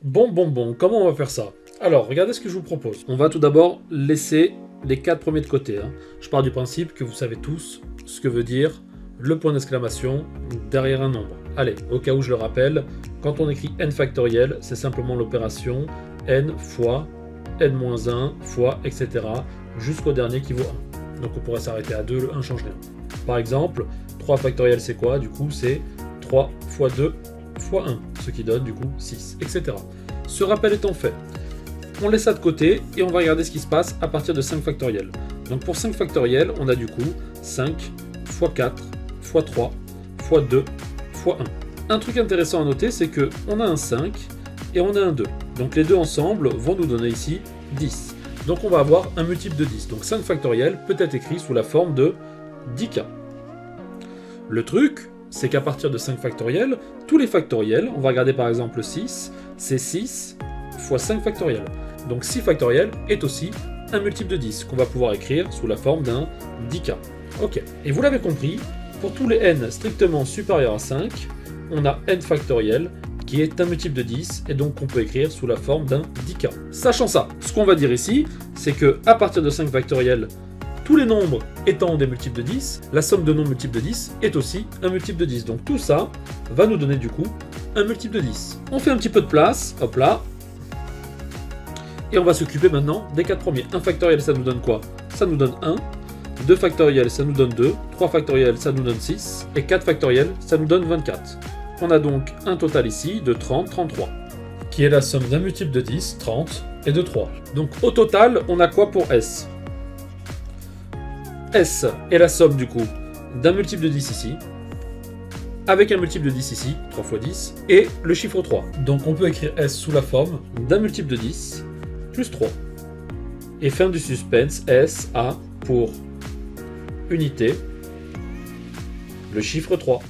Bon, comment on va faire ça? Alors, regardez ce que je vous propose. On va tout d'abord laisser les 4 premiers de côté. Je pars du principe que vous savez tous ce que veut dire le point d'exclamation derrière un nombre. Allez, au cas où je le rappelle, quand on écrit n factoriel, c'est simplement l'opération n fois n-1 fois, etc. jusqu'au dernier qui vaut 1. Donc on pourrait s'arrêter à 2, le 1 change rien. Par exemple, 3 factoriel c'est quoi? Du coup c'est 3 fois 2 fois 1, ce qui donne du coup 6, etc. Ce rappel étant fait, on laisse ça de côté et on va regarder ce qui se passe à partir de 5 factoriel. Donc pour 5 factoriel, on a du coup 5 fois 4 fois 3 fois 2 fois 1. Un truc intéressant à noter, c'est que on a un 5 et on a un 2. Donc les deux ensemble vont nous donner ici 10. Donc on va avoir un multiple de 10. Donc 5 factoriel peut être écrit sous la forme de 10k. Le truc, c'est qu'à partir de 5 factoriel, tous les factoriels, on va regarder par exemple 6, c'est 6 fois 5 factoriel. Donc 6 factoriel est aussi un multiple de 10 qu'on va pouvoir écrire sous la forme d'un 10k. Ok, et vous l'avez compris, pour tous les n strictement supérieurs à 5, on a n factoriel qui est un multiple de 10 et donc qu'on peut écrire sous la forme d'un 10k. Sachant ça, ce qu'on va dire ici, c'est que à partir de 5 factoriel, tous les nombres étant des multiples de 10, la somme de nombres multiples de 10 est aussi un multiple de 10. Donc tout ça va nous donner du coup un multiple de 10. On fait un petit peu de place, hop là, et on va s'occuper maintenant des 4 premiers. 1 factoriel, ça nous donne quoi? Ça nous donne 1. 2 factoriel, ça nous donne 2. 3 factoriel, ça nous donne 6. Et 4 factoriel, ça nous donne 24. On a donc un total ici de 30, 33, qui est la somme d'un multiple de 10, 30, et de 3. Donc au total, on a quoi pour S? S est la somme du coup d'un multiple de 10 ici, avec un multiple de 10 ici, 3 fois 10, et le chiffre 3. Donc on peut écrire S sous la forme d'un multiple de 10, plus 3. Et fin du suspense, S a pour unité le chiffre 3.